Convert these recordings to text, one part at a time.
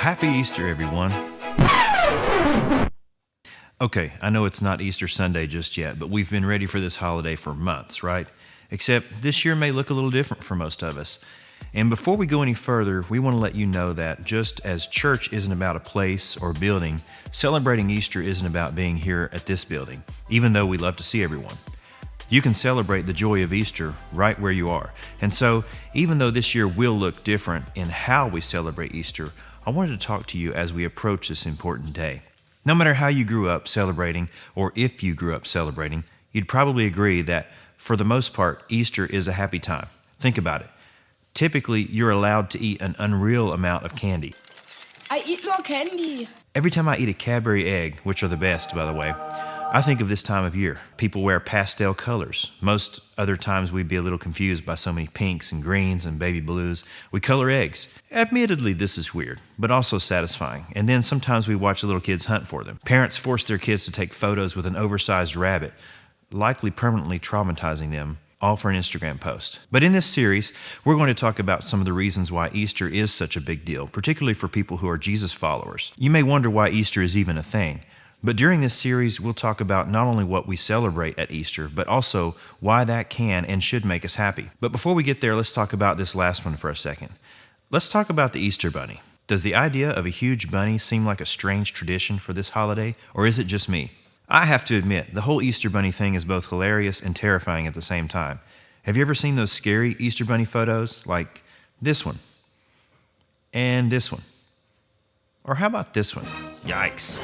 Happy Easter, everyone. Okay, I know it's not Easter Sunday just yet, but we've been ready for this holiday for months, right? Except this year may look a little different for most of us. And before we go any further, we want to let you know that just as church isn't about a place or building, celebrating Easter isn't about being here at this building, even though we love to see everyone. You can celebrate the joy of Easter right where you are. And so, even though this year will look different in how we celebrate Easter, I wanted to talk to you as we approach this important day. No matter how you grew up celebrating, or if you grew up celebrating, you'd probably agree that, for the most part, Easter is a happy time. Think about it. Typically, you're allowed to eat an unreal amount of candy. I eat more candy. Every time I eat a Cadbury egg, which are the best, by the way, I think of this time of year. People wear pastel colors. Most other times we'd be a little confused by so many pinks and greens and baby blues. We color eggs. Admittedly, this is weird, but also satisfying. And then sometimes we watch little kids hunt for them. Parents force their kids to take photos with an oversized rabbit, likely permanently traumatizing them, all for an Instagram post. But in this series, we're going to talk about some of the reasons why Easter is such a big deal, particularly for people who are Jesus followers. You may wonder why Easter is even a thing. But during this series, we'll talk about not only what we celebrate at Easter, but also why that can and should make us happy. But before we get there, let's talk about this last one for a second. Let's talk about the Easter Bunny. Does the idea of a huge bunny seem like a strange tradition for this holiday, or is it just me? I have to admit, the whole Easter Bunny thing is both hilarious and terrifying at the same time. Have you ever seen those scary Easter Bunny photos, like this one, and this one? Or how about this one? Yikes.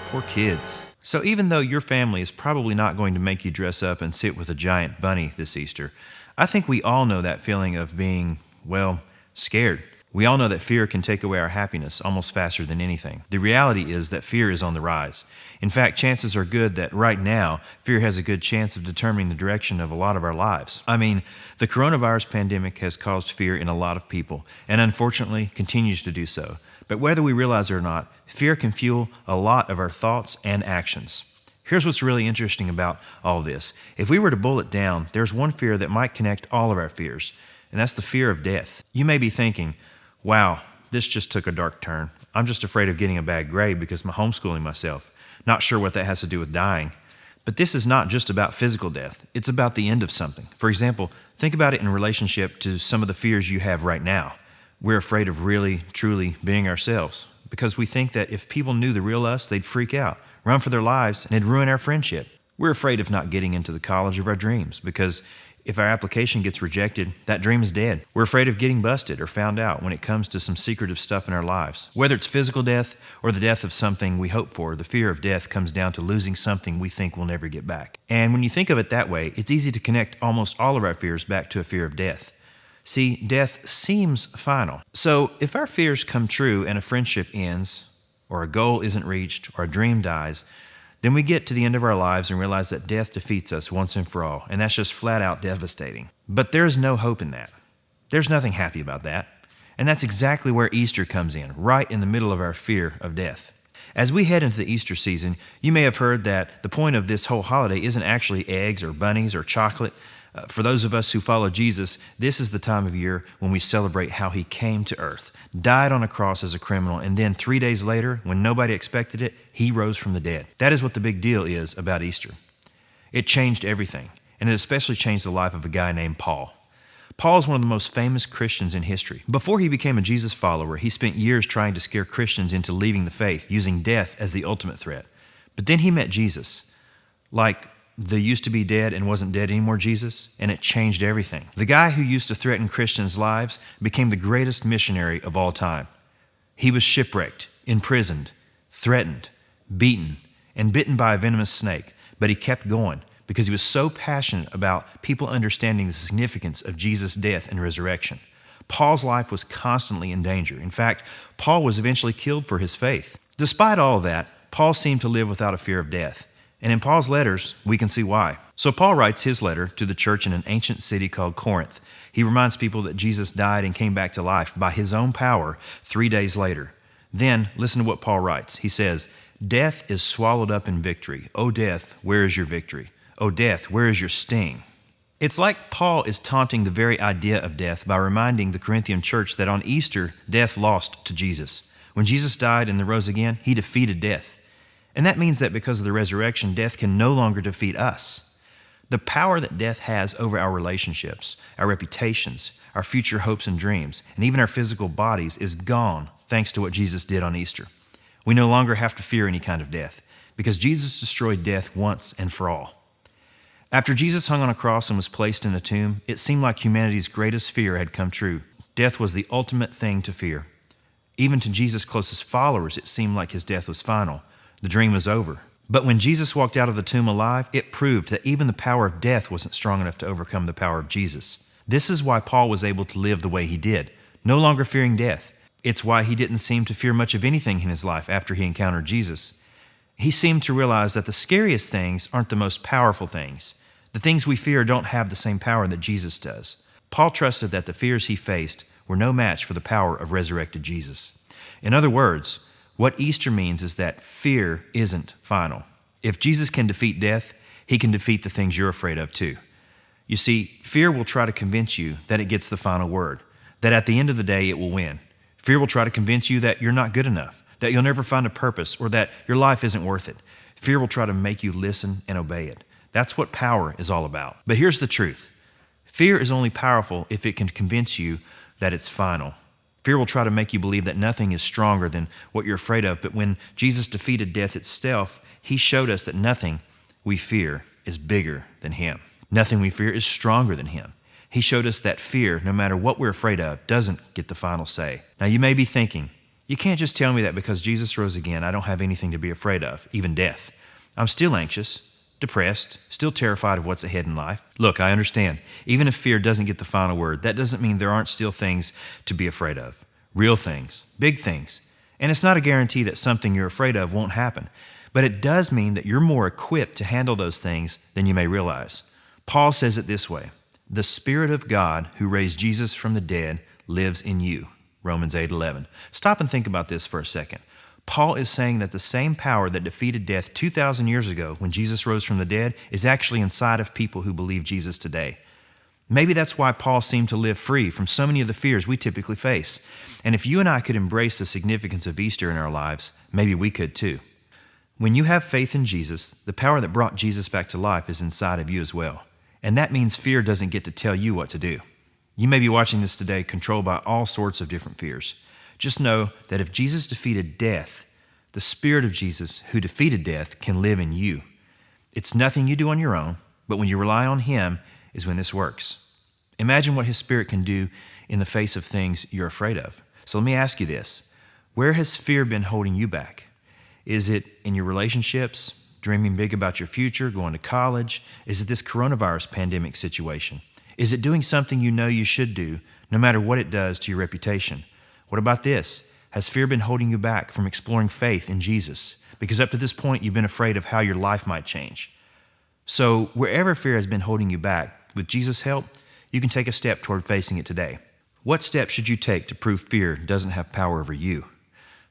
Poor kids. So even though your family is probably not going to make you dress up and sit with a giant bunny this Easter, I think we all know that feeling of being, well, scared. We all know that fear can take away our happiness almost faster than anything. The reality is that fear is on the rise. In fact, chances are good that right now, fear has a good chance of determining the direction of a lot of our lives. I mean, the coronavirus pandemic has caused fear in a lot of people, and unfortunately continues to do so. But whether we realize it or not, fear can fuel a lot of our thoughts and actions. Here's what's really interesting about all this. If we were to boil it down, there's one fear that might connect all of our fears, and that's the fear of death. You may be thinking, wow, this just took a dark turn. I'm just afraid of getting a bad grade because I'm homeschooling myself. Not sure what that has to do with dying. But this is not just about physical death. It's about the end of something. For example, think about it in relationship to some of the fears you have right now. We're afraid of really, truly being ourselves because we think that if people knew the real us, they'd freak out, run for their lives, and it'd ruin our friendship. We're afraid of not getting into the college of our dreams because if our application gets rejected, that dream is dead. We're afraid of getting busted or found out when it comes to some secretive stuff in our lives. Whether it's physical death or the death of something we hope for, the fear of death comes down to losing something we think we'll never get back. And when you think of it that way, it's easy to connect almost all of our fears back to a fear of death. See, death seems final. So if our fears come true and a friendship ends, or a goal isn't reached, or a dream dies, then we get to the end of our lives and realize that death defeats us once and for all, and that's just flat out devastating. But there's no hope in that. There's nothing happy about that. And that's exactly where Easter comes in, right in the middle of our fear of death. As we head into the Easter season, you may have heard that the point of this whole holiday isn't actually eggs or bunnies or chocolate. For those of us who follow Jesus, this is the time of year when we celebrate how he came to earth, died on a cross as a criminal, and then 3 days later, when nobody expected it, he rose from the dead. That is what the big deal is about Easter. It changed everything, and it especially changed the life of a guy named Paul. Paul is one of the most famous Christians in history. Before he became a Jesus follower, he spent years trying to scare Christians into leaving the faith, using death as the ultimate threat. But then he met Jesus, like the used to be dead and wasn't dead anymore Jesus, and it changed everything. The guy who used to threaten Christians' lives became the greatest missionary of all time. He was shipwrecked, imprisoned, threatened, beaten, and bitten by a venomous snake, but he kept going because he was so passionate about people understanding the significance of Jesus' death and resurrection. Paul's life was constantly in danger. In fact, Paul was eventually killed for his faith. Despite all of that, Paul seemed to live without a fear of death. And in Paul's letters, we can see why. So Paul writes his letter to the church in an ancient city called Corinth. He reminds people that Jesus died and came back to life by his own power 3 days later. Then, listen to what Paul writes. He says, "Death is swallowed up in victory. O death, where is your victory? O death, where is your sting?" It's like Paul is taunting the very idea of death by reminding the Corinthian church that on Easter, death lost to Jesus. When Jesus died and then rose again, he defeated death. And that means that because of the resurrection, death can no longer defeat us. The power that death has over our relationships, our reputations, our future hopes and dreams, and even our physical bodies is gone thanks to what Jesus did on Easter. We no longer have to fear any kind of death because Jesus destroyed death once and for all. After Jesus hung on a cross and was placed in a tomb, it seemed like humanity's greatest fear had come true. Death was the ultimate thing to fear. Even to Jesus' closest followers, it seemed like his death was final. The dream was over. But when Jesus walked out of the tomb alive, it proved that even the power of death wasn't strong enough to overcome the power of Jesus. This is why Paul was able to live the way he did, no longer fearing death. It's why he didn't seem to fear much of anything in his life after he encountered Jesus. He seemed to realize that the scariest things aren't the most powerful things. The things we fear don't have the same power that Jesus does. Paul trusted that the fears he faced were no match for the power of resurrected Jesus. In other words, what Easter means is that fear isn't final. If Jesus can defeat death, he can defeat the things you're afraid of too. You see, fear will try to convince you that it gets the final word, that at the end of the day it will win. Fear will try to convince you that you're not good enough, that you'll never find a purpose, or that your life isn't worth it. Fear will try to make you listen and obey it. That's what power is all about. But here's the truth. Fear is only powerful if it can convince you that it's final. Fear will try to make you believe that nothing is stronger than what you're afraid of, but when Jesus defeated death itself, he showed us that nothing we fear is bigger than him. Nothing we fear is stronger than him. He showed us that fear, no matter what we're afraid of, doesn't get the final say. Now you may be thinking, you can't just tell me that because Jesus rose again, I don't have anything to be afraid of, even death. I'm still anxious, depressed, still terrified of what's ahead in life. Look, I understand. Even if fear doesn't get the final word, that doesn't mean there aren't still things to be afraid of. Real things, big things. And it's not a guarantee that something you're afraid of won't happen. But it does mean that you're more equipped to handle those things than you may realize. Paul says it this way: the Spirit of God who raised Jesus from the dead lives in you. Romans 8:11. Stop and think about this for a second. Paul is saying that the same power that defeated death 2,000 years ago when Jesus rose from the dead is actually inside of people who believe Jesus today. Maybe that's why Paul seemed to live free from so many of the fears we typically face. And if you and I could embrace the significance of Easter in our lives, maybe we could too. When you have faith in Jesus, the power that brought Jesus back to life is inside of you as well. And that means fear doesn't get to tell you what to do. You may be watching this today controlled by all sorts of different fears. Just know that if Jesus defeated death, the Spirit of Jesus who defeated death can live in you. It's nothing you do on your own, but when you rely on him is when this works. Imagine what his Spirit can do in the face of things you're afraid of. So let me ask you this: where has fear been holding you back? Is it in your relationships, dreaming big about your future, going to college? Is it this coronavirus pandemic situation? Is it doing something you know you should do, no matter what it does to your reputation? What about this? Has fear been holding you back from exploring faith in Jesus? Because up to this point, you've been afraid of how your life might change. So wherever fear has been holding you back, with Jesus' help, you can take a step toward facing it today. What steps should you take to prove fear doesn't have power over you?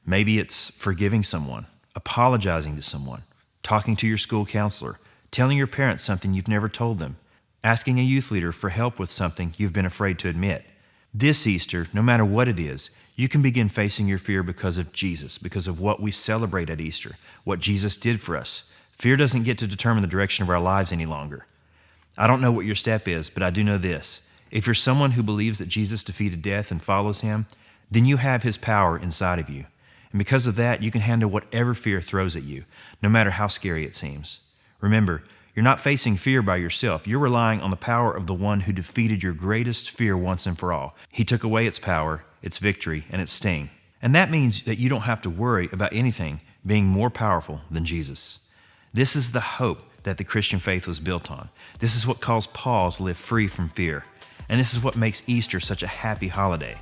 Maybe it's forgiving someone, apologizing to someone, talking to your school counselor, telling your parents something you've never told them, asking a youth leader for help with something you've been afraid to admit. This Easter, no matter what it is, you can begin facing your fear because of Jesus, because of what we celebrate at Easter, what Jesus did for us. Fear doesn't get to determine the direction of our lives any longer. I don't know what your step is, but I do know this. If you're someone who believes that Jesus defeated death and follows him, then you have his power inside of you. And because of that, you can handle whatever fear throws at you, no matter how scary it seems. Remember, you're not facing fear by yourself. You're relying on the power of the one who defeated your greatest fear once and for all. He took away its power, its victory, and its sting. And that means that you don't have to worry about anything being more powerful than Jesus. This is the hope that the Christian faith was built on. This is what caused Paul to live free from fear. And this is what makes Easter such a happy holiday.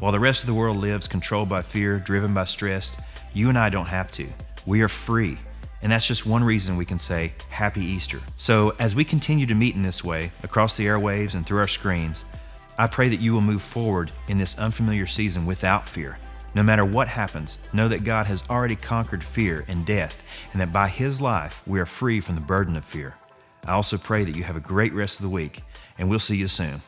While the rest of the world lives controlled by fear, driven by stress, you and I don't have to. We are free. And that's just one reason we can say Happy Easter. So as we continue to meet in this way, across the airwaves and through our screens, I pray that you will move forward in this unfamiliar season without fear. No matter what happens, know that God has already conquered fear and death, and that by his life, we are free from the burden of fear. I also pray that you have a great rest of the week, and we'll see you soon.